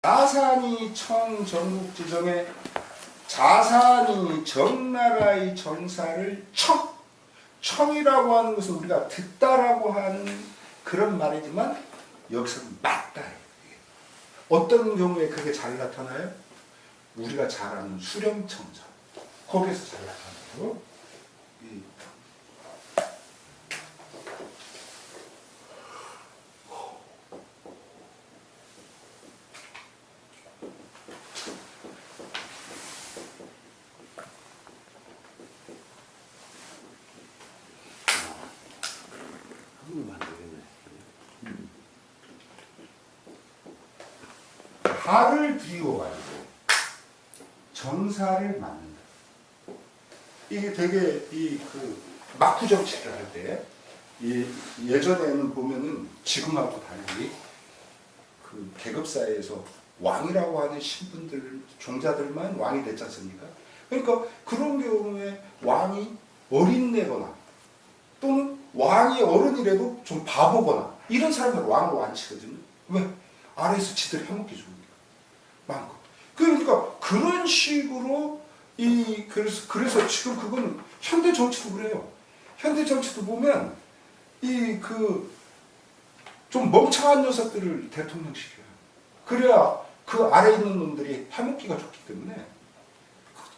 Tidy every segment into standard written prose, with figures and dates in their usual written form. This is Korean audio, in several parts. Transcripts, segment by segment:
자산이 청정국지정에 자산이 정나라의 정사를 청이라고 하는 것은 우리가 듣다라고 하는 그런 말이지만 여기서 맞다. 어떤 경우에 그게 잘 나타나요? 우리가 잘 아는 수령청사 거기에서 잘 나타나요. 달을 들이워가지고 정사를 만든다. 이게 되게 막부 정치를 할 때 예전에는 보면은 지금하고 달리 그 계급사회에서 왕이라고 하는 신분들 종자들만 왕이 됐지 않습니까? 그러니까 그런 경우에 왕이 어린애거나 또는 왕이 어른이라도 좀 바보거나 이런 사람들 왕으로 안 치거든요. 왜? 아래에서 지들 해먹기 좋으니까. 많고. 그러니까 그런 식으로 그래서 지금 그건 현대 정치도 그래요. 현대 정치도 보면 좀 멍청한 녀석들을 대통령 시켜요. 그래야 그 아래 있는 놈들이 해먹기가 좋기 때문에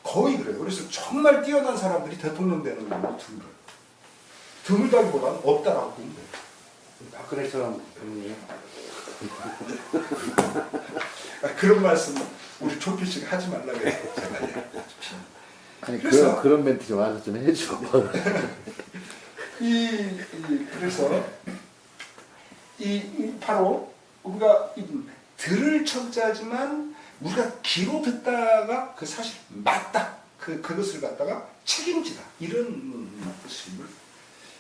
거의 그래요. 그래서 정말 뛰어난 사람들이 대통령 되는 경우가 드물어요. 드물다기보다는 없다라고 보면 돼요. 박근혜처럼 되는 그런 말씀 우리 조필씨가 하지 말라고 해서 제가 아니 그래서 그런 멘트 좀 와서 좀 해줘. 그래서 바로 우리가 들을 청자지만 우리가 귀로 듣다가 그 사실 맞다 그것을 갖다가 책임지다 이런 뜻입니다.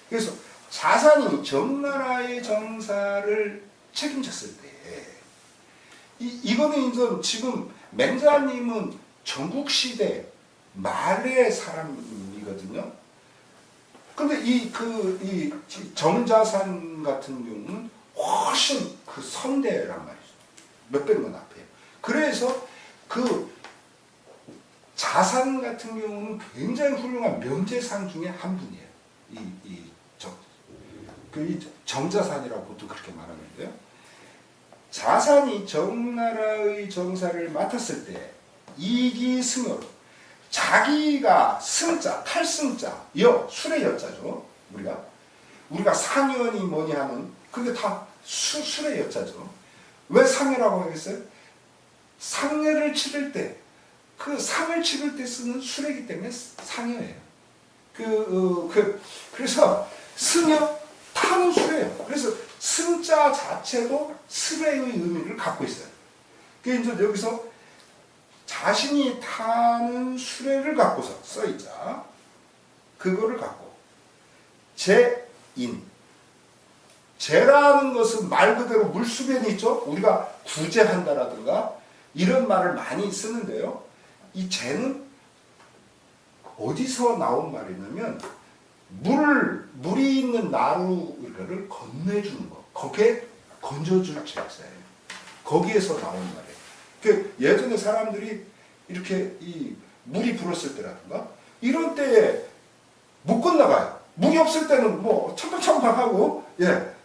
그래서 자산이 정나라의 정사를 책임졌을 때 이거는 이제 지금 맹자님은 전국시대 말의 사람이거든요. 근데 이 정자산 같은 경우는 훨씬 그 선대란 말이죠. 몇백 년 앞에요. 그래서 그 자산 같은 경우는 굉장히 훌륭한 명제상 중에 한 분이에요. 정자산이라고 보통 그렇게 말하는데요. 자산이 정나라의 정사를 맡았을 때 이기승으로 자기가 승자, 탈승자, 술의 여자죠. 우리가 상연이 뭐니 하는 그게 다 술의 여자죠. 왜 상여라고 하겠어요? 상여를 치를 때 그 상을 치를 때 쓰는 술이기 때문에 상여예요. 그래서 승여 타는 술이에요. 그래서 승자 자체도 술의 의미를 갖고 있어요. 그래서 이제 여기서 자신이 타는 수레를 갖고서 써있자. 그거를 갖고 제인. 제라는 것은 말 그대로 물수변이 있죠. 우리가 구제한다라든가 이런 말을 많이 쓰는데요. 이 제는 어디서 나온 말이냐면 물이 있는 나루를 건네주는 거. 거기에 건져줄 제사예요. 거기에서 나온 말이에요. 예전에 사람들이 이렇게 물이 불었을 때라든가 이런 때에 못 건너가요. 물이 없을 때는 뭐 첨벙첨벙하고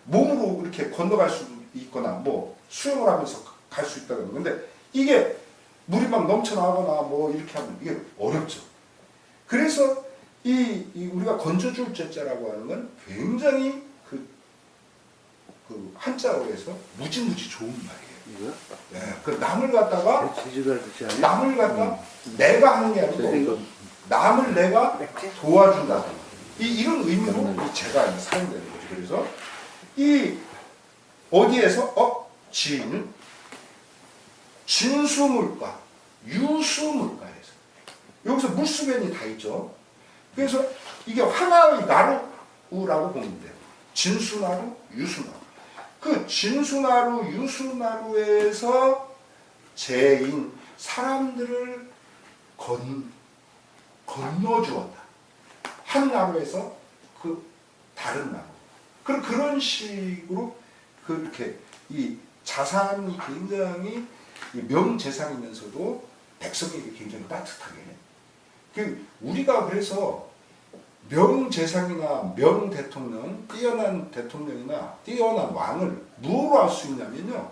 몸으로 이렇게 건너갈 수 있거나 뭐 수영을 하면서 갈 수 있다는 거. 근데 이게 물이 막 넘쳐나거나 뭐 이렇게 하면 이게 어렵죠. 그래서 우리가 건져줄 제자라고 하는 건 굉장히 그 한자어에서 무지무지 좋은 말이에요. 그 남을 갖다가 내가 하는 게 아니고 남을 내가 도와준다. 이런 의미로 제가 사용되는 거죠. 그래서 어디에서 지인은 진수물가, 유수물가에서 여기서 물수변이 다 있죠. 그래서 이게 하나의 나루라고 보면 돼요. 진수나루, 유수나루. 그 진수나루, 유수나루에서 제인 사람들을 건너주었다. 한 나루에서 그 다른 나루. 그런 식으로 그렇게 이 자산이 굉장히 명재상이면서도 백성에게 굉장히 따뜻하게. 우리가 그래서 명재상이나 명대통령, 뛰어난 대통령이나 뛰어난 왕을 무엇으로 알 수 있냐면요.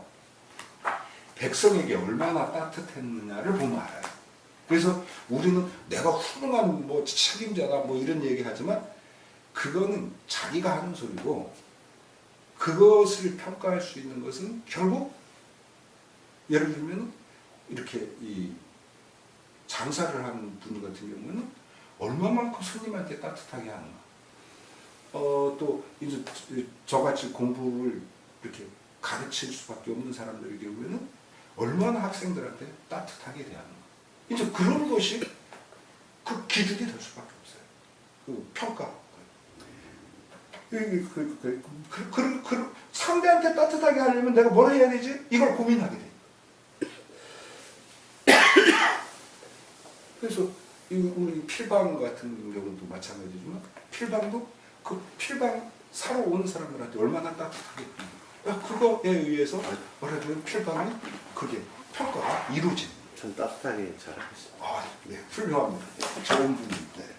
백성에게 얼마나 따뜻했느냐를 보면 알아요. 그래서 우리는 내가 훌륭한 뭐 책임자다 뭐 이런 얘기 하지만 그거는 자기가 하는 소리고 그것을 평가할 수 있는 것은 결국 예를 들면 이렇게 이 장사를 하는 분 같은 경우는 얼마만큼 손님한테 따뜻하게 하는가. 또 이제 저같이 공부를 이렇게 가르칠 수밖에 없는 사람들의 경우에는 얼마나 학생들한테 따뜻하게 대하는가. 이제 그런 것이 그 기준이 될 수밖에 없어요. 그 평가. 상대한테 따뜻하게 하려면 내가 뭘 해야 되지? 이걸 고민하게 돼. 그래서 우리 필방 같은 경우도 마찬가지지만 필방도 그 필방 사러 오는 사람들한테 얼마나 따뜻하게 그거에 의해서 말하자면 필방이 그게 평가가 이루어집니다. 전 따뜻하게 잘하겠습니다. 아, 네, 훌륭합니다. 좋은 분이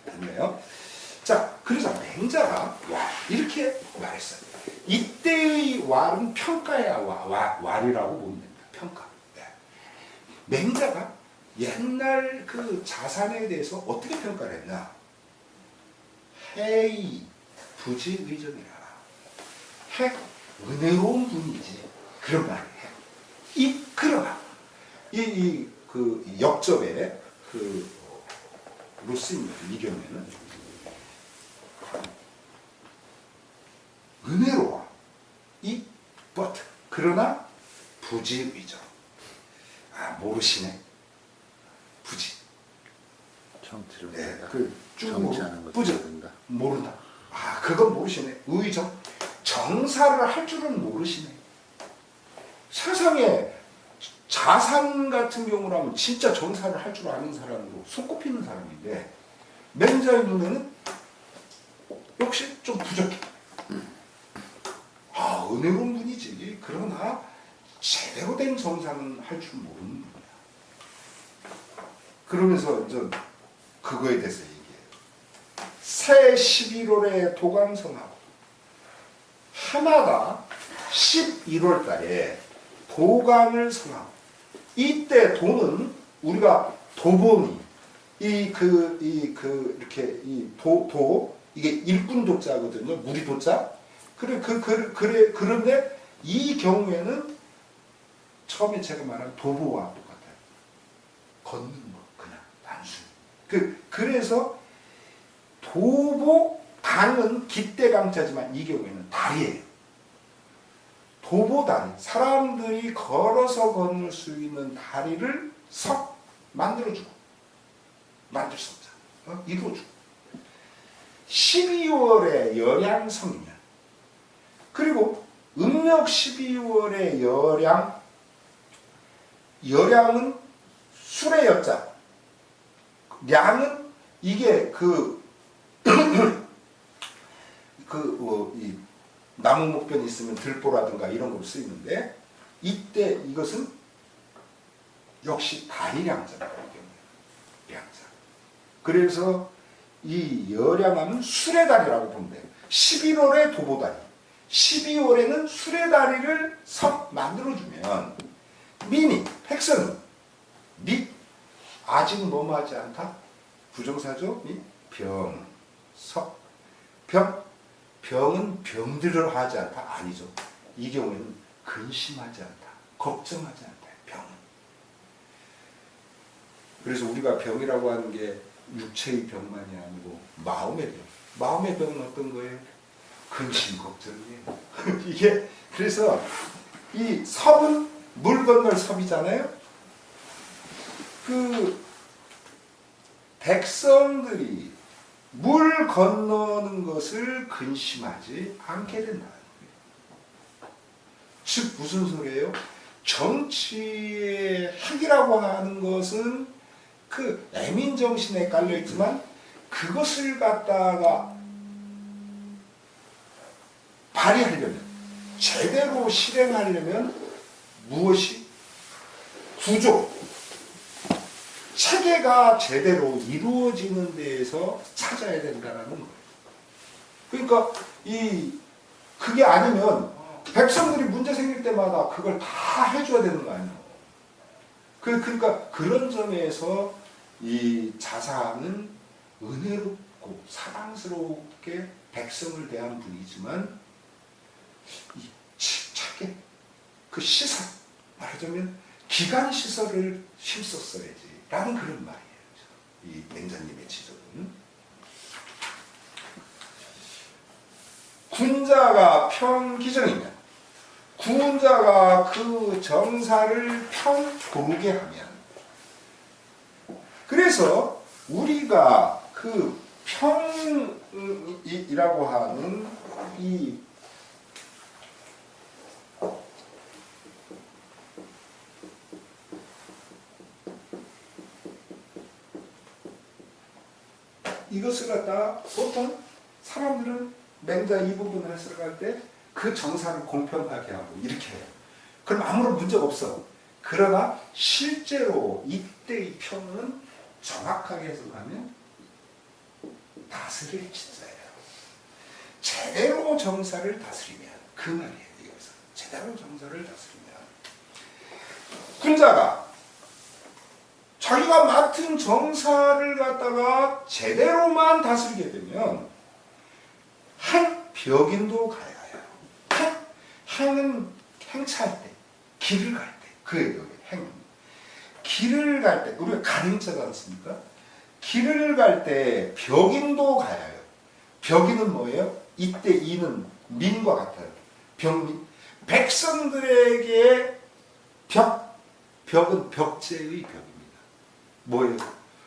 됐네요. 자, 그러자 맹자가 이렇게 말했어요. 이때의 왈은 평가의 왈이라고 보면 됩니다. 평가. 네. 맹자가 옛날 그 자산에 대해서 어떻게 평가를 했나? 해이 부지의정이라. 은혜로운 분이지. 그런 말을 해. 이끌어가. 그 역접에 로 쓰입니다. 이 경우에는 은혜로워. but 그러나 부지의정. 모르시네. 부지. 정치를 네, 모른다. 쭉 정치하는 것도 부지. 모른다. 모른다. 그건 모르시네. 의정. 정사를 할 줄은 모르시네. 세상에 자산 같은 경우라면 진짜 정사를 할 줄 아는 사람으로 손꼽히는 사람인데 맹자의 눈에는 역시 좀 부족해. 은혜로운 분이지. 그러나 제대로 된 정사는 할 줄 모르는 분이야. 그러면서 그거에 대해서 얘기해요. 새 11월에 도감성하고 해마다 11월 달에 도감을 성하고 이때 도는 우리가 도범이 이렇게 이게 일꾼 도자거든요. 무리 도자. 그런데 이 경우에는 처음에 제가 말한 도보와 똑같아요. 걷는 거 그냥 단순히. 그래서 도보 강은 기대강자지만 이 경우에는 다리예요. 도보다리, 사람들이 걸어서 건널 수 있는 다리를 만들어주고, 만들 수 없잖아. 이루어주고. 12월에 열양성이면, 그리고 음력 12월에 열양은 술의 여자, 량은 이게 이 나무 목변이 있으면 들보라든가 이런 걸로 쓰이는데 이때 이것은 역시 다리량자라고 량자. 그래서 이 열양하면 수레다리라고 보면 돼요. 11월에 도보다리, 12월에는 수레다리를 만들어주면 민이 백성은 아직 뭐뭐하지 않다? 부정사죠? 병은 병들을 하지 않다? 아니죠. 이 경우에는 근심하지 않다. 걱정하지 않다. 병은. 그래서 우리가 병이라고 하는 게 육체의 병만이 아니고 마음의 병. 마음의 병은 어떤 거예요? 근심, 걱정이에요. 이게 그래서 이 섭은 물 건널 섭이잖아요. 백성들이 물 건너는 것을 근심하지 않게 된다는 거예요. 즉 무슨 소리예요? 정치의 학이라고 하는 것은 그 애민정신에 깔려있지만 그것을 갖다가 발휘하려면 제대로 실행하려면 무엇이 구조, 체계가 제대로 이루어지는 데에서 찾아야 된다는 거예요. 그러니까 그게 아니면 백성들이 문제 생길 때마다 그걸 다 해줘야 되는 거 아니에요. 그러니까 그런 점에서 이 자사는 은혜롭고 사랑스럽게 백성을 대한 분이지만 이 침착하게 그 시설, 말하자면 기간 시설을 힘썼어야지 라는 그런 말이에요. 이 맹자님의 지적은. 군자가 평기정이면, 군자가 그 정사를 평고르게 하면, 그래서 우리가 그 평이라고 하는 이것을 갖다가 보통 사람들은 맹자 이 부분을 해석할 때 그 정사를 공평하게 하고 이렇게 해요. 그럼 아무런 문제가 없어. 그러나 실제로 이때의 평은 정확하게 해석하면 다스릴 진짜예요. 제대로 정사를 다스리면, 그 말이에요. 여기서 제대로 정사를 다스리면 군자가 자기가 맡은 정사를 갖다가 제대로만 다스리게 되면 벽인도 가야 해요. 행은 행차할 때, 길을 갈 때, 그게 여기 행. 길을 갈 때, 우리가 가림자지 않습니까? 길을 갈 때 벽인도 가야 해요. 벽인은 뭐예요? 이때 이는 민과 같아요. 벽민. 백성들에게 벽은 벽제의 벽입니다. 뭐예요?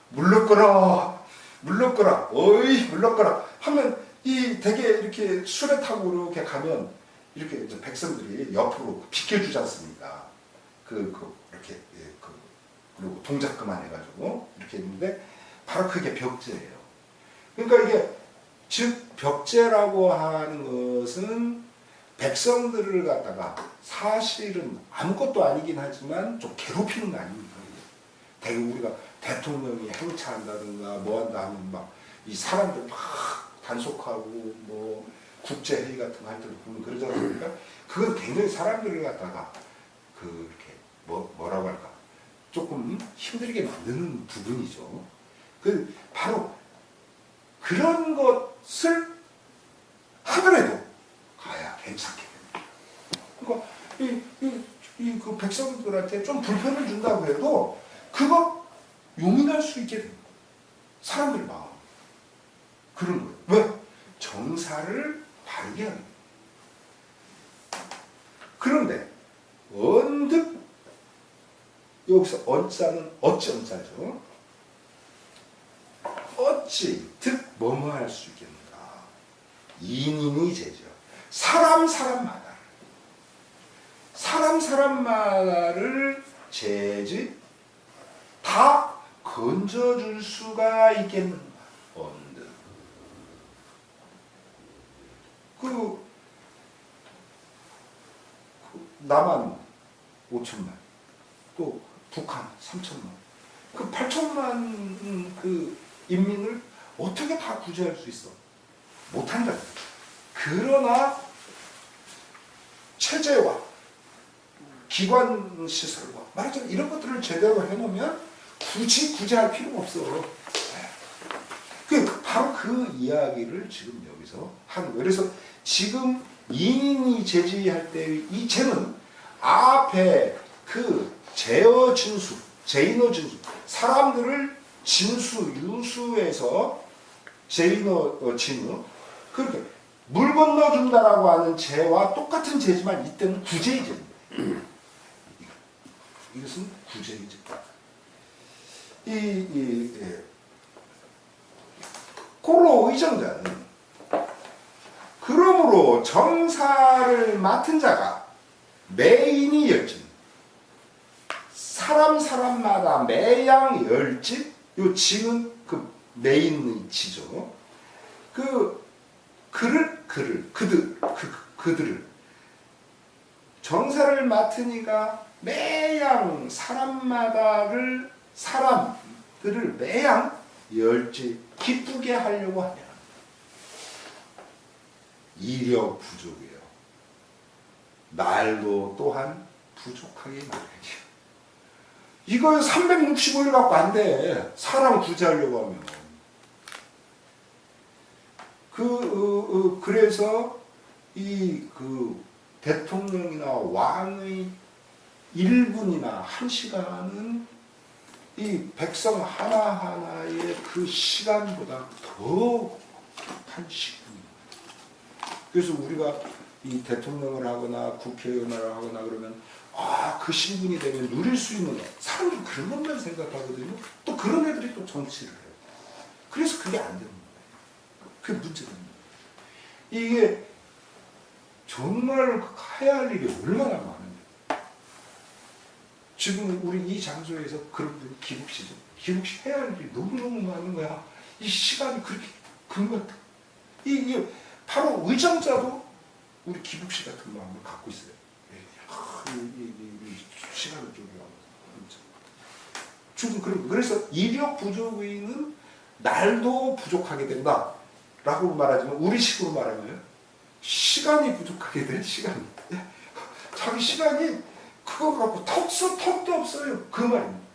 물러거라, 물러거라, 어이, 물러거라 하면 되게 이렇게 수레 타고 이렇게 가면 이렇게 이제 백성들이 옆으로 비켜주지 않습니까? 이렇게, 그리고 동작 그만해가지고 이렇게 있는데 바로 그게 벽제예요. 그러니까 이게 즉 벽제라고 하는 것은 백성들을 갖다가 사실은 아무것도 아니긴 하지만 좀 괴롭히는 거 아닙니까? 되게 우리가 대통령이 행차한다든가 뭐한다 하면 막 이 사람들 막 단속하고 뭐 국제회의 같은 거 할 때도 보면 그러지 않습니까? 그건 굉장히 사람들을 갖다가 이렇게 뭐라고 할까 조금 힘들게 만드는 부분이죠. 바로 그런 것을 하더라도 가야 괜찮게 됩니다. 그러니까 그 백성들한테 좀 불편을 준다고 해도 그거 용인할 수 있게 됩니다. 사람들 마음. 그런 거예요. 왜? 정사를 바르게 하는 거예요. 그런데 언뜻 여기서 언자는 어찌 언자죠? 어찌 득 뭐뭐 할 수 있겠는가? 인인이 제죠. 사람마다를 제지 다 건져줄 수가 있겠는가? 언뜻. 남한 5천만, 또 북한 3천만, 그 8천만 그 인민을 어떻게 다 구제할 수 있어? 못한다. 그러나 체제와 기관 시설과 말하자면 이런 것들을 제대로 해놓으면 굳이 구제할 필요가 없어. 바로 그 이야기를 지금 여기서 하는 거예요. 그래서 지금 인인이 제지할 때 이 제는 앞에 그 제어 진수, 제인어 진수, 사람들을 진수, 유수에서 제인어 진우, 그렇게 물 건너준다라고 하는 제와 똑같은 제지만 이때는 구제의 제입니다. 이것은 구제의 제. 고로 의정자는 그러므로 정사를 맡은 자가 매인이 열진, 사람마다 매양 열진, 요 지는 그 메인의 지죠. 그들을 정사를 맡으니가 매양 사람들을 매양 열지 기쁘게 하려고 하면 이력 부족이에요. 날도 또한 부족하게 마련이에요. 이거 365일 갖고 안 돼. 사람 구제하려고 하면. 그래서 대통령이나 왕의 1분이나 1시간은 이 백성 하나하나의 그 시간보다 더 한 시간입니다. 그래서 우리가 이 대통령을 하거나 국회의원을 하거나 그러면 그 신분이 되면 누릴 수 있는 거. 사람들이 그런 것만 생각하거든요. 또 그런 애들이 또 정치를 해요. 그래서 그게 안 되는 거예요. 그게 문제입니다. 이게 정말 해야 할 일이 얼마나 많은데. 지금 우리 이 장소에서 그런 분이 기국시죠. 기국시 해야 할 일이 너무너무 많은 거야. 이 시간이 그렇게 금방 이게 바로 의정자도 우리 기국시 같은 마음을 갖고 있어요. 이 시간을 좀 그래서 이력 부족의는 날도 부족하게 된다라고 말하지만 우리 식으로 말하면 시간이 부족하게 돼. 시간이 자기 시간이 그거 갖고 턱도 없어요. 그 말입니다.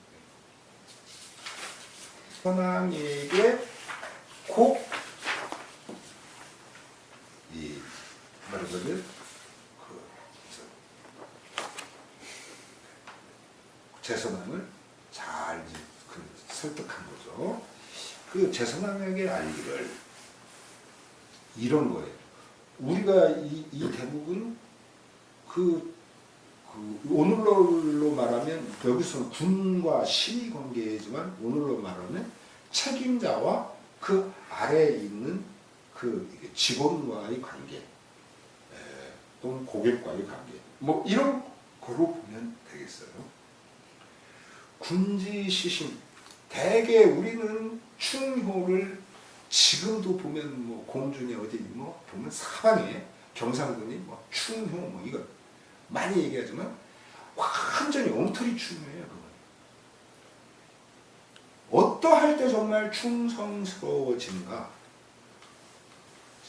선왕에게 말하자면 제선왕을 잘 설득한 거죠. 그 제선왕에게 알기를 이런 거예요. 우리가 이 대목은 오늘날로 말하면 여기서는 군과 신의 관계지만 오늘로 말하면 책임자와 그 아래에 있는 그 직원과의 관계, 또는 고객과의 관계, 뭐 이런 거로 보면 되겠어요. 군지시신 대개 우리는 충효를 지금도 보면 뭐 공주니 어디 뭐 보면 사방에 경상군이 뭐 충효 뭐 이거 많이 얘기하지만 완전히 엉터리 충효예요. 그건. 어떠할 때 정말 충성스러워진가?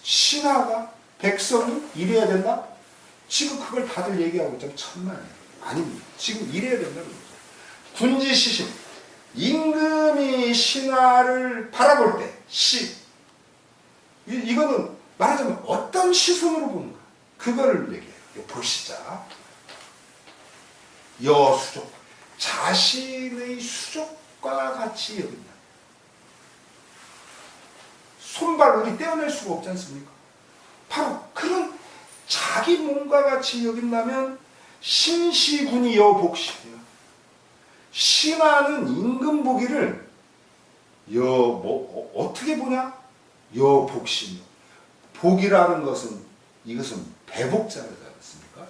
신하가 백성이 이래야 된다? 지금 그걸 다들 얘기하고 있잖아요. 천만에. 아닙니다. 지금 이래야 된다는 거죠. 군지시신 임금이 신하를 바라볼 때 이거는 말하자면 어떤 시선으로 보는가? 그거를 얘기해요. 보시자. 여수족 자신의 수족과 같이 여긴다. 손발 우리 떼어낼 수가 없지 않습니까? 바로 그런 자기 몸과 같이 여긴다면 신시군이 여복시예요. 신하는 임금 보기를 어떻게 보냐? 여복시며 복이라는 것은 이것은 배복자지 않습니까?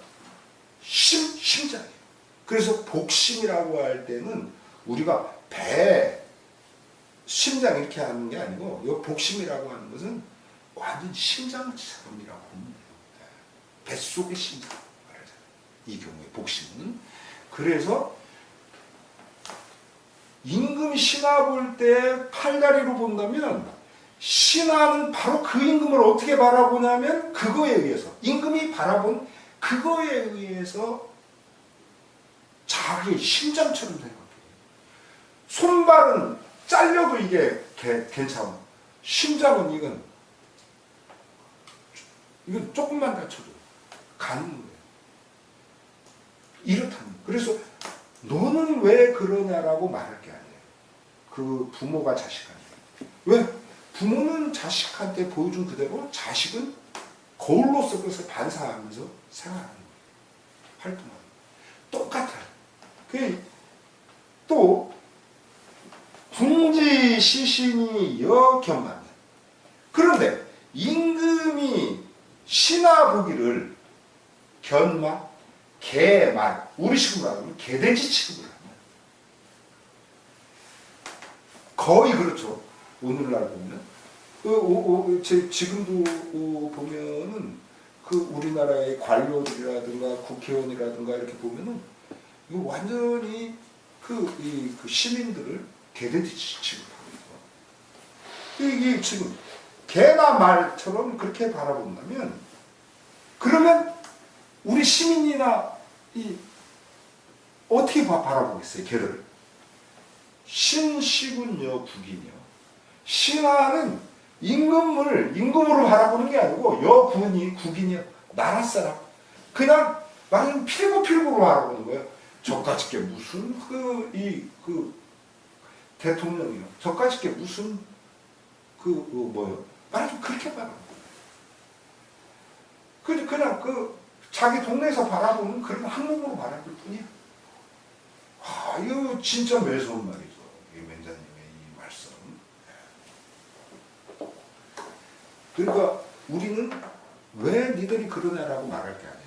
심장이에요. 그래서 복심이라고 할 때는 우리가 심장 이렇게 하는 게 아니고 이 복심이라고 하는 것은 완전 심장처럼이라고 보면 돼요. 뱃속의 심장 말하자면 이 경우에 복심은 그래서 임금 신하 볼 때 팔다리로 본다면 신하는 바로 그 임금을 어떻게 바라보냐면 그거에 의해서 임금이 바라본 그거에 의해서 자기 심장처럼 생각해요. 손발은 잘려도 이게 괜찮아. 심장은 이건 조금만 다쳐도 가는 거예요. 이렇다는. 그래서 너는 왜 그러냐라고 말할 게 아니에요. 그 부모가 자식한테. 왜? 부모는 자식한테 보여준 그대로 자식은 거울로서 그것을 반사하면서 생활하는 거예요. 활동하는 거예요. 똑같아요. 또 군지 시신이 여견만. 그런데 임금이 신하 보기를 견마, 개말, 우리 식으로 하면 개돼지 취급을 합니다. 거의 그렇죠. 오늘날 보면 지금도 보면은 그 우리나라의 관료들이라든가 국회의원이라든가 이렇게 보면은 이거 완전히 그 시민들을 개돼지 취급하고 있어. 이게 지금 개나 말처럼 그렇게 바라본다면, 그러면 우리 시민이나 어떻게 바라보겠어요, 개를? 신시군요, 국이요. 신하는 임금으로 바라보는 게 아니고 여군이, 국인이요, 나라 사람. 그냥 말하자면 필고로 바라보는 거예요. 저까짓 게 무슨 대통령이요. 저까짓 게 무슨 뭐요. 말하자면 그렇게 바라보는 거예요. 그냥 자기 동네에서 바라보는 그런 항목으로 바라볼 뿐이야. 이거 진짜 매서운 말이죠. 이 맹자님의 이 말씀. 그러니까 우리는 왜 니들이 그러냐라고 말할 게 아니에요.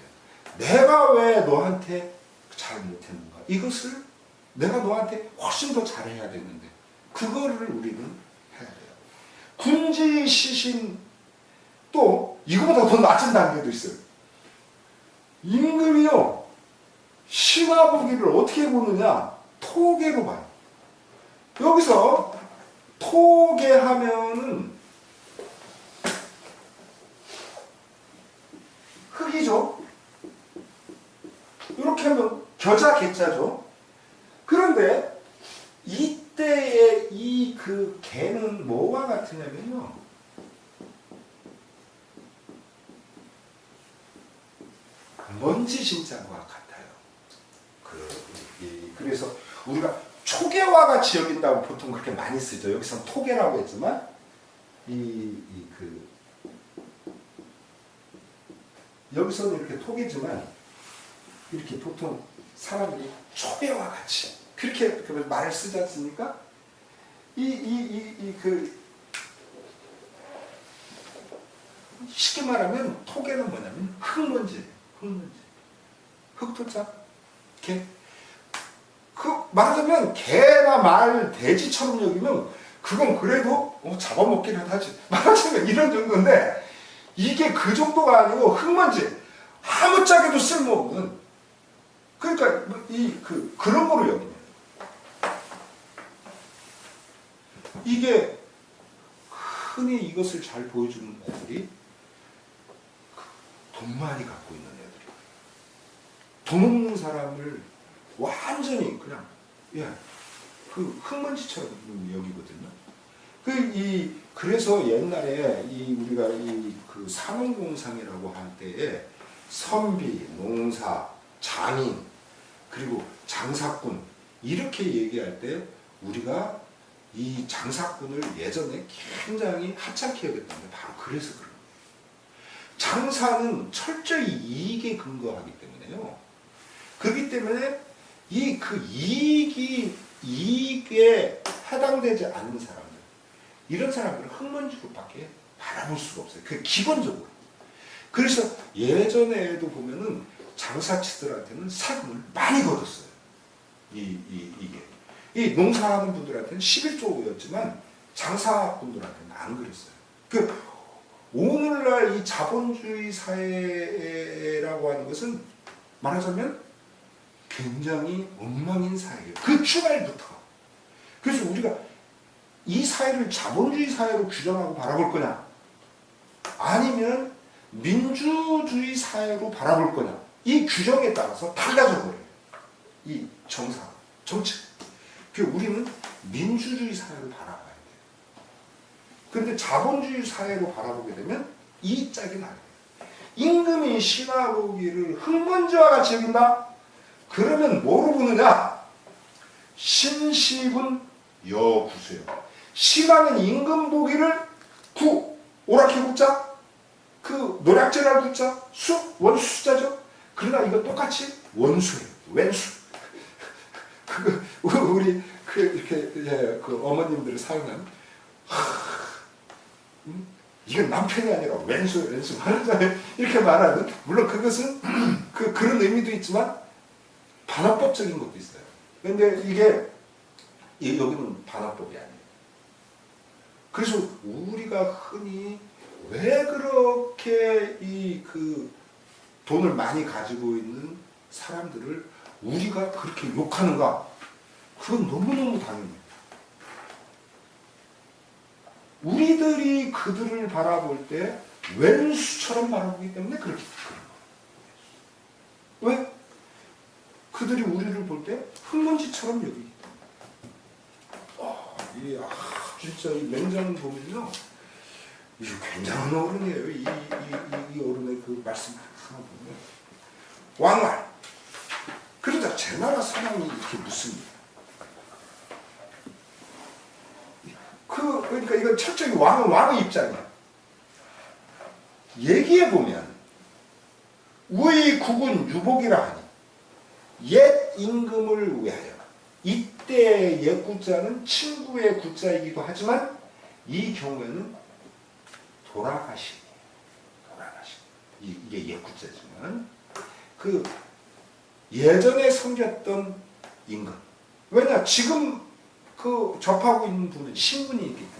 내가 왜 너한테 잘 못했는가? 이것을 내가 너한테 훨씬 더 잘해야 되는데, 그거를 우리는 해야 돼요. 군지 시신, 또 이거보다 더 낮은 단계도 있어요. 임금이요, 신하 보기를 어떻게 보느냐? 토계로 봐요. 여기서 토계하면은 흙이죠. 이렇게 하면 겨자 개자죠. 그런데 이때의 개는 뭐와 같으냐면요, 먼지 진짜와 같아요. 그래서 우리가 초계와 같이 여긴다고 보통 그렇게 많이 쓰죠. 여기서는 토계라고 했지만, 여기서는 이렇게 토계지만, 이렇게 보통 사람들이 초계와 같이 그렇게 말을 쓰지 않습니까? 쉽게 말하면 토계는 뭐냐면 흙먼지. 흙토자, 개. 말하자면 개나 말, 돼지처럼 여기면 그건 그래도 잡아먹기는 하지. 말하자면 이런 정도인데, 이게 그 정도가 아니고 흙먼지, 아무짝에도 쓸모없는, 그러니까 그런 거로 여기면 이게 흔히 이것을 잘 보여주는 애들이 돈 많이 갖고 있는 애들이에요. 돈 없는 사람을 완전히 그냥 흙먼지처럼 여기거든요. 그래서 옛날에 우리가 산업공상이라고 할 때에 선비, 농사, 장인, 그리고 장사꾼, 이렇게 얘기할 때 우리가 이 장사꾼을 예전에 굉장히 하찮게 여겼는데, 바로 그래서 그런 거예요. 장사는 철저히 이익에 근거하기 때문에요. 그렇기 때문에 이익에 해당되지 않는 사람들, 이런 사람들은 흙먼지로밖에 바라볼 수가 없어요. 그게 기본적으로. 그래서 예전에도 보면은 장사치들한테는 세금을 많이 걷었어요. 이 농사하는 분들한테는 11조였지만 장사분들한테는 안 그랬어요. 오늘날 이 자본주의 사회라고 하는 것은 말하자면 굉장히 엉망인 사회예요. 그 출발부터. 그래서 우리가 이 사회를 자본주의 사회로 규정하고 바라볼 거냐, 아니면 민주주의 사회로 바라볼 거냐, 이 규정에 따라서 달라져 버려요. 이 정책. 우리는 민주주의 사회를 바라봐야 돼요. 그런데 자본주의 사회로 바라보게 되면 이 짝이 나요. 임금이 신하 보기를 흙먼지와 같이 여긴다? 그러면 뭐로 보느냐? 신시군 여구수요. 신하는 임금 보기를 오락해 국자, 노략질할 국자, 원수 숫자죠. 그러나 이거 똑같이 원수예요. 왼수. 우리 이렇게 어머님들이 사용한 이건 남편이 아니라 왼수 말하자면 이렇게 말하는, 물론 그것은 그런 의미도 있지만 반환법적인 것도 있어요. 그런데 이게 여기는 반환법이 아니에요. 그래서 우리가 흔히 왜 그렇게 돈을 많이 가지고 있는 사람들을 우리가 그렇게 욕하는가? 그건 너무너무 당연해요. 우리들이 그들을 바라볼 때 왼수처럼 바라보기 때문에 그렇게 그런 거예요. 왜? 그들이 우리를 볼 때 흙먼지처럼 여기기 때문에. 진짜 이 맹자는 보면요, 이거 굉장한 어른이에요. 이 어른의 그 말씀 하나 보면 왕말. 그러다 제 나라 사랑이 이렇게 묻습니다. 그러니까 이건 철저히 왕의 입장이야. 얘기해 보면 우의 국은 유복이라 하니 옛 임금을 위하여. 이때 옛 구자는 친구의 구자이기도 하지만 이 경우에는 돌아가신. 이게 옛 구자지만 그 예전에 섬겼던 임금. 왜냐? 지금 그 접하고 있는 분은 신분이 있기 때문에.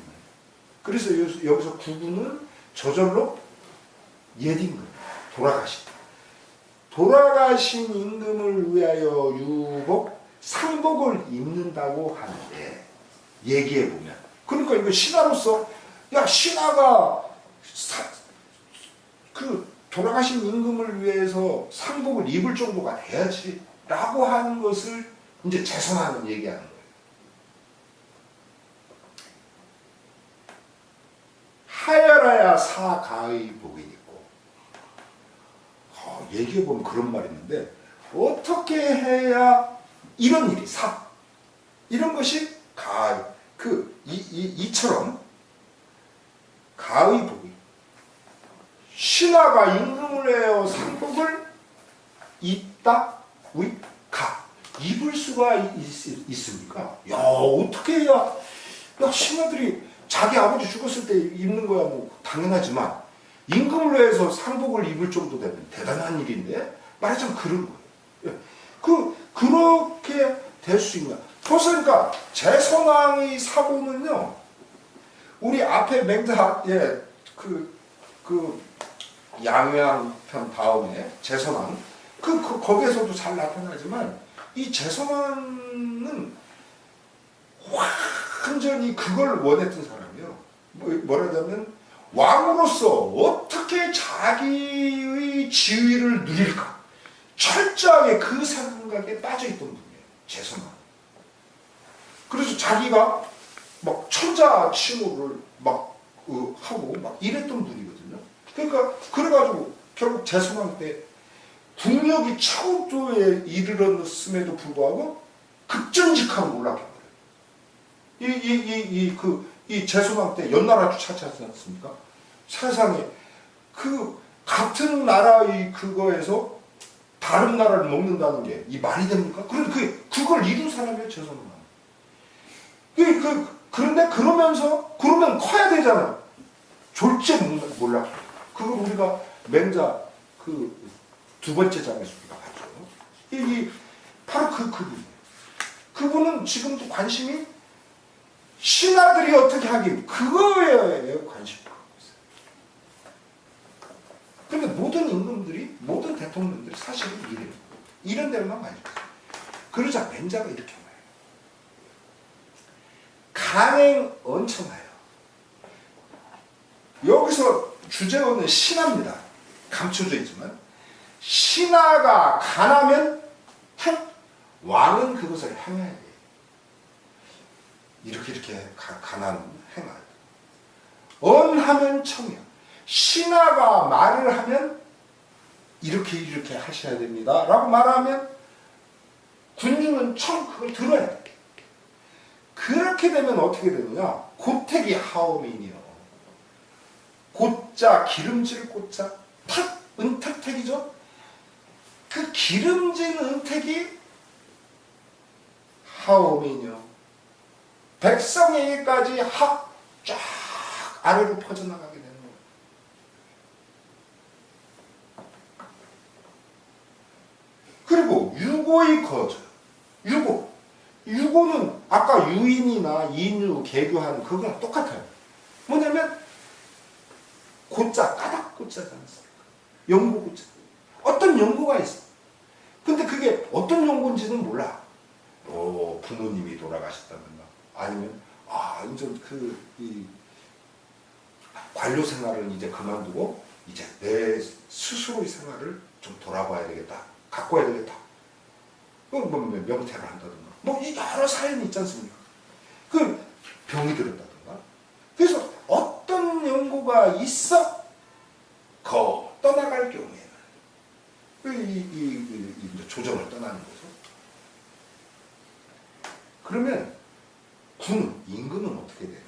그래서 여기서 구구는 저절로 옛 임금, 돌아가신 임금을 위하여 유복, 상복을 입는다고 하는데, 얘기해 보면. 그러니까 이거 신하로서, 야, 신하가 그 돌아가신 임금을 위해서 상복을 입을 정도가 돼야지 라고 하는 것을 이제 재선하는 얘기하는 거예요. 하여라야 사가의 복이 있고, 얘기해보면 그런 말이 있는데, 어떻게 해야 이런 일이 이런 것이 이처럼 가의 복이, 신하가 임금을 내어 상복을 입을 수가 있습니까? 야, 어떻게 해야, 신하들이 자기 아버지 죽었을 때 입는 거야 뭐 당연하지만 임금을 위해서 상복을 입을 정도 되면 대단한 일인데, 말하자면 그런 거예요. 그렇게 될 수 있냐. 그러니까 제선왕의 사고는요, 우리 앞에 맹자의 양양편 다음에 제선왕, 거기에서도 잘 나타나지만, 이 제선왕은 완전히 그걸 원했던 사람이에요. 뭐라자면 왕으로서 어떻게 자기의 지위를 누릴까, 철저하게 그 생각에 빠져있던 분이에요, 제선왕. 그래서 자기가 막 천자 칭호를 막 하고 막 이랬던 분이거든요. 그러니까 그래가지고 결국 제선왕 때 국력이 최고조에 이르렀음에도 불구하고 급전직하고 올라갔거든요. 이 제선왕 때 연나라 차지하지 않습니까? 세상에 같은 나라의 그거에서 다른 나라를 먹는다는 게 이 말이 됩니까? 그걸 이룬 사람이에요, 제선왕. 그런데 그러면 커야 되잖아요. 졸제 몰라. 그걸 우리가 맹자 두 번째 장에서 우리가 봤죠. 바로 그분이에요. 그분은 지금도 관심이 신하들이 어떻게 하긴 그거에 관심이 갖고 있어요. 그런데 모든 임금들이, 모든 대통령들이 사실은 이래요. 이런 데로만 많이 줬어요. 그러자 맹자가 이렇게 말해요. 간행 언천하여. 여기서 주제어는 신하입니다. 감춰져 있지만, 신하가 간하면 왕은 그것을 행해야 돼. 이렇게 간하는 행할. 언하면 청이야. 신하가 말을 하면 이렇게 하셔야 됩니다 라고 말하면 군주는 그걸 들어야 돼. 그렇게 되면 어떻게 되느냐, 고택이 하오민이요. 고자 기름질 고자, 은택택이죠. 그 기름진 은택이 하오민이요. 백성에게까지 쫙 아래로 퍼져나가게 되는 거예요. 그리고 유고의 거저. 유고는 아까 유인이나 인유, 개교한 그거랑 똑같아요. 뭐냐면 고자, 까닭 고자지 않습니까? 연고 고자. 어떤 연고가 있어. 근데 그게 어떤 연고인지는 몰라. 부모님이 돌아가셨다든가 아니면 이제 이 관료 생활을 이제 그만두고 이제 내 스스로의 생활을 좀 돌아봐야 되겠다. 갖고 와야 되겠다. 뭐 명퇴를 한다든가 뭐 이 여러 사연이 있지 않습니까? 그 병이 들었다든가. 그래서 어떤 연고가 있어 떠나갈 경우에는 이제 조정을 떠나는 거죠. 그러면 임금은 어떻게 되나?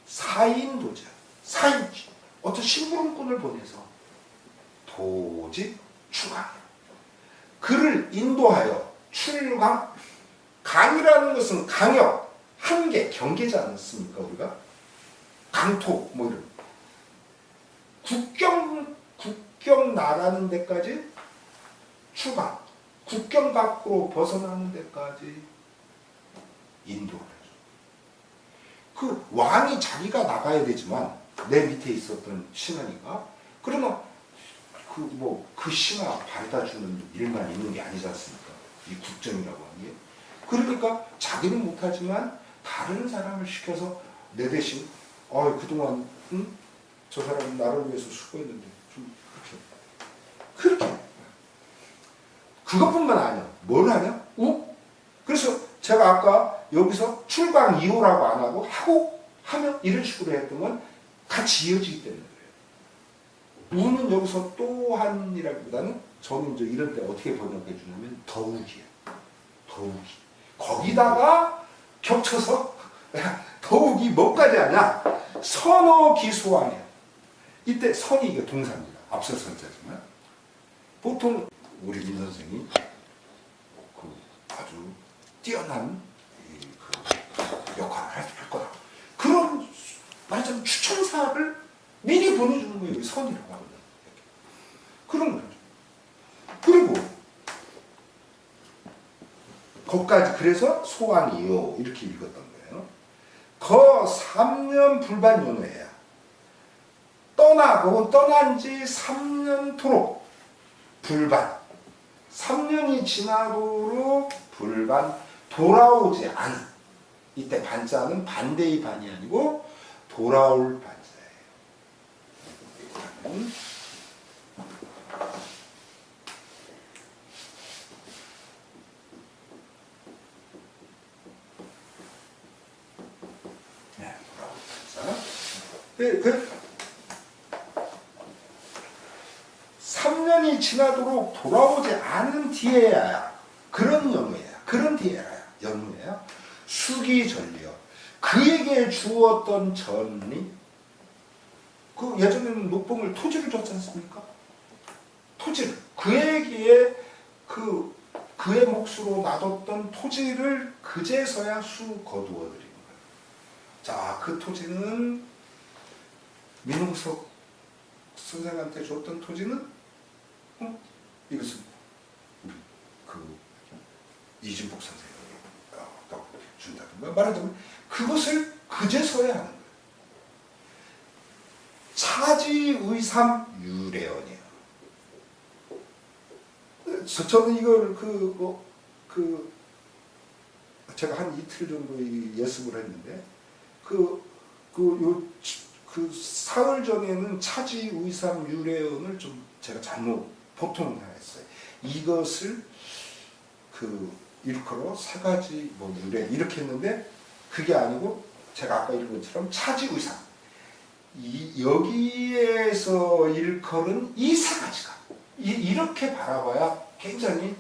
사인도자, 어떤 심부름꾼을 보내서 도지 추강, 그를 인도하여 출강. 강이라는 것은 강역, 한계, 경계지 않습니까? 우리가 강토 뭐 이런 국경 나가는 데까지 추강, 국경 밖으로 벗어나는 데까지 인도를 해줘. 그 왕이 자기가 나가야 되지만 내 밑에 있었던 신하니까 그러면 그 신하 바래다 주는 일만 있는 게 아니지 않습니까? 이 국정이라고 하는 게. 그러니까 자기는 못하지만 다른 사람을 시켜서 내 대신 그동안 저 사람은 나를 위해서 수고했는데 좀 그렇게 그것뿐만 아니야. 뭘 하냐? 그래서 제가 아까 여기서 출강 2호라고 안 하고 하면 이런 식으로 했던 건 같이 이어지기 때문에 그래요. 우는 여기서 또한이라기보다는 저는 이제 이런 때 어떻게 번역해 주냐면 더욱이에요. 더욱이. 거기다가 겹쳐서 더욱이 뭐까지 하냐? 선어기소하냐. 이때 선이 이게 동사입니다. 앞서 선자지만 보통 우리 민 선생이 아주 뛰어난 역할을 할 거다. 그런 말하자면 추천사를 미리 보내주는 거예요. 선이라고 하거든요. 그런 거죠. 그리고 거기까지 그래서 소환이요 이렇게 읽었던 거예요. 거 3년 불반 연후해야 혹은 떠난 지 3년토록 불반 3년이 지나도록 불반 돌아오지 않은 이때 반자는 반대의 반이 아니고 돌아올 반자예요. 그 3년이 지나도록 돌아오지 않은 뒤에야 그런 연후야. 그런 뒤에야 연후야. 수기전려 그에게 주었던 전이 예전에는 녹봉을 토지를 줬지 않습니까? 토지를 그에게 그의 몫으로 놔뒀던 토지를 그제서야 수 거두어 드리는 거예요. 자, 그 토지는 민웅석 선생한테 줬던 토지는 이것은 우리 이진복 선생에게 준다든가 말하자면 그것을 그제서야 하는 거예요. 차지의삼 유래언이에요. 저는 이걸 제가 한 이틀 정도 예습을 했는데 사흘 전에는 차지의삼 유래언을 좀 제가 잘못 보통 했어요. 이것을 일컬어 세 가지 유래 이렇게 했는데 그게 아니고 제가 아까 읽은 것처럼 차지의삼 여기에서 일컬은 이 세 가지가 이렇게 바라봐야 굉장히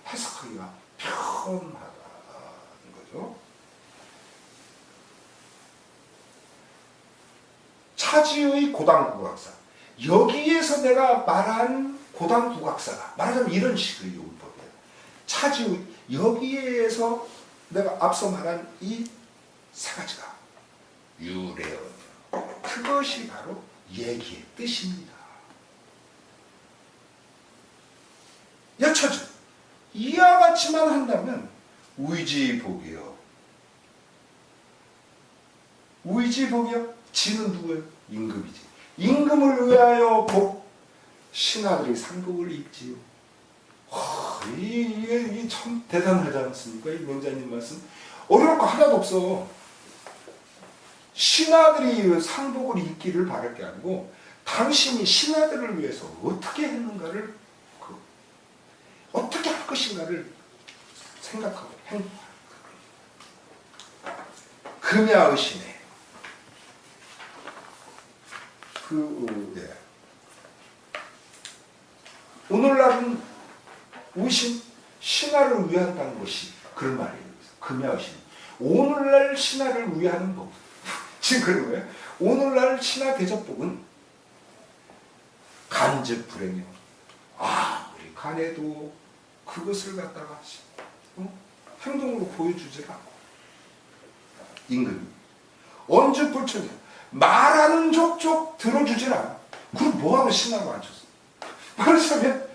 해석하기가 편하다는 거죠. 차지의 고당국악사 여기에서 내가 말한 고당국악사가 말하자면 이런 식의 율법이에요. 차지의 여기에서 내가 앞서 말한 이 세 가지가 유래언이에요. 그것이 바로 얘기의 뜻입니다. 여차죠. 이와 같이만 한다면 우이지복이요. 우이지복이요. 지는 누구예요? 임금이지. 임금을 위하여 복 신하들이 상복을 입지요. 이게 참 대단하지 않습니까? 이 명자님 말씀. 어려울 거 하나도 없어. 신하들이 상복을 입기를 바랄 게 아니고 당신이 신하들을 위해서 어떻게 했는가를 어떻게 할 것인가를 생각하고 금야의신에 네. 오늘날은 의신 신하를 위한다는 것이 그런 말이에요. 금야의신. 오늘날 신하를 위하는 법. 지금 그런 거예요. 오늘날 신하 대접법은 간접 불행이요. 우리 간에도 그것을 갖다가 행동으로 보여주질 않고 임금이 언제불천이야. 말하는 족족 들어주질 않아. 그럼 뭐하러 신하로 앉혔어? 말하자면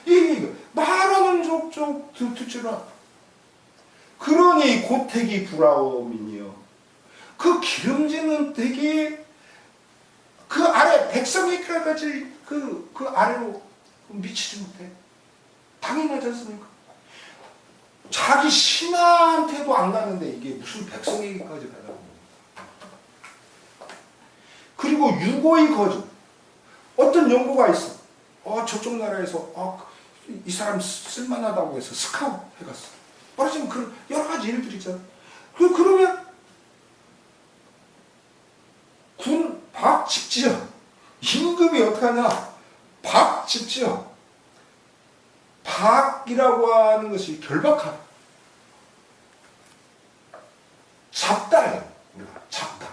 이 말하는 족족 듣질 않아. 그러니 고택이 불하오민이여. 그 기름지는 댁이 그 아래 백성에게까지 그 아래로 미치지 못해. 당연하지 않습니까? 자기 신하한테도 안 가는데 이게 무슨 백성에게까지 가냐고. 그리고 유고의 거주. 어떤 연구가 있어. 저쪽 나라에서 이 사람 쓸만하다고 해서 스카웃 해갔어. 말하자면 그런 여러 가지 일들이 있잖아. 그러면 군 박 집지어. 임금이 어떻게 하냐. 박 집지어. 박이라고 하는 것이 결박하다. 잡다예요. 우리가 잡다.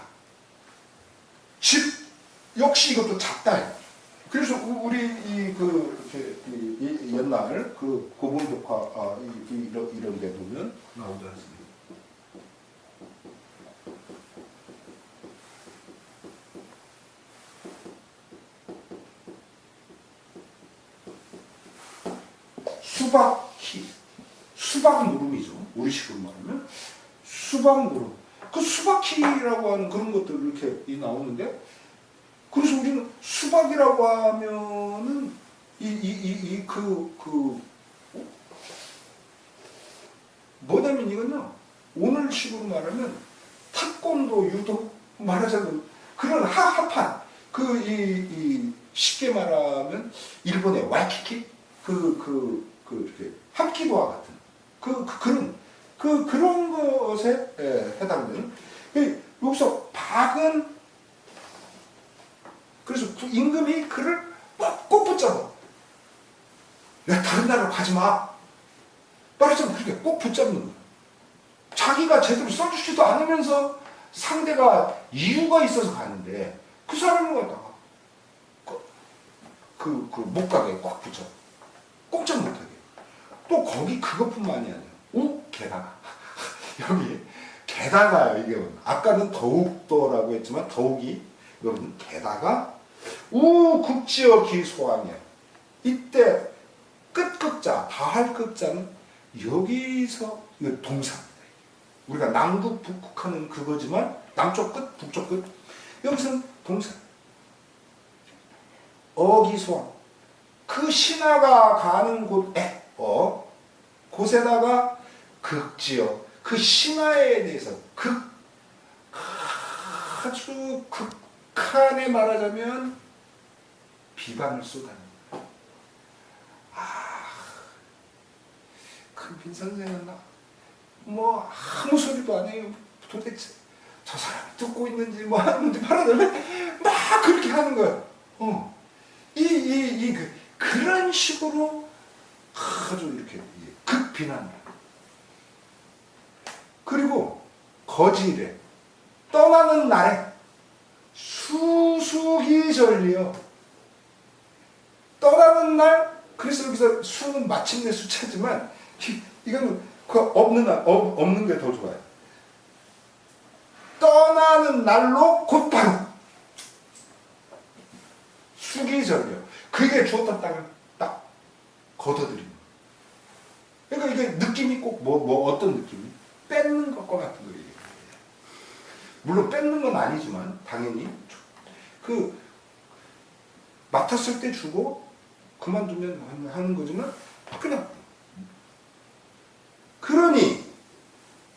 집 역시 이것도 잡다예요. 그래서 우리 이 옛날 그 고분독화 이런 데 보면 나오지 않습니까? 수박희, 수박 누름이죠. 우리식으로 말하면 수박 누름. 그 수박희라고 하는 그런 것들 이렇게 나오는데, 그래서 우리는 수박이라고 하면은 뭐냐면 이건요. 오늘식으로 말하면 태권도, 유도 말하자면 그런 합판. 쉽게 말하면 일본의 와이키키 이렇게 합기도와 같은 그런 것에 해당되는. 여기서 박은 그래서 임금이 그를 꼭 붙잡아. 야, 다른 나라로 가지 마. 말하자면 그렇게 꼭 붙잡는 거야. 자기가 제대로 써주지도 않으면서 상대가 이유가 있어서 가는데 그 사람을 갖다가 못 가게 꽉 붙잡아. 꼼짝 못하게. 또 거기 그것뿐만이 아니야. 게다가 여기 게다가요. 이게 아까는 더욱더라고 했지만 더욱이 여러분 게다가 국지어 기소하며 이때 끝극자 다할 극자는 여기서 이거 동사입니다. 우리가 남극 북극하는 그거지만 남쪽 끝 북쪽 끝 여기서는 동사. 어기소함. 그 신하가 가는 곳에 곳에다가 극지어 그 신하에 대해서 아주 극한에 말하자면 비방을 쏟아냅니다. 그 민선생은 뭐 아무 소리도 안 해요. 도대체 저 사람이 듣고 있는지 뭐 하는지 말하자면 막 그렇게 하는 거야. 그런 식으로 아주 이렇게 극비난. 그리고 거지일에 떠나는 날에 수수기 절리요. 떠나는 날. 그래서 여기서 수는 마침내 수차지만 이거는 없는 게 더 좋아요. 떠나는 날로 곧바로 수기절이요. 그게 주었던 땅을 딱 걷어들이는. 그러니까 이게 느낌이 꼭 어떤 느낌이? 뺏는 것과 같은 거예요. 물론 뺏는 건 아니지만 당연히 맡았을 때 주고 그만두면 하는 거지만 그냥 그러니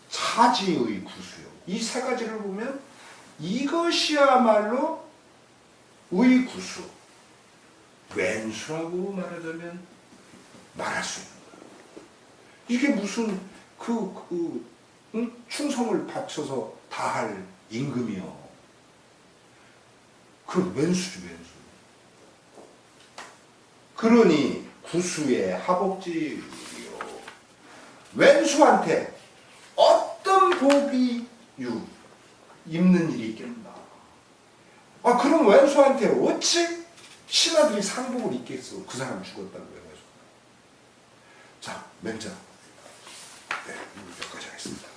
차지의 구수요. 이 세 가지를 보면 이것이야말로 의구수, 왼수라고 말하자면 말할 수 있는 거예요. 이게 무슨 충성을 바쳐서 다 할 임금이요. 그 왼수지, 왼수. 그러니 구수의 하복지요. 왼수한테 어떤 복이 입는 일이 있겠나. 그럼 왼수한테 어찌 신하들이 상복을 입겠어. 그 사람 죽었다고 해가지고. 자, 맹자. 네, 여기까지 하겠습니다.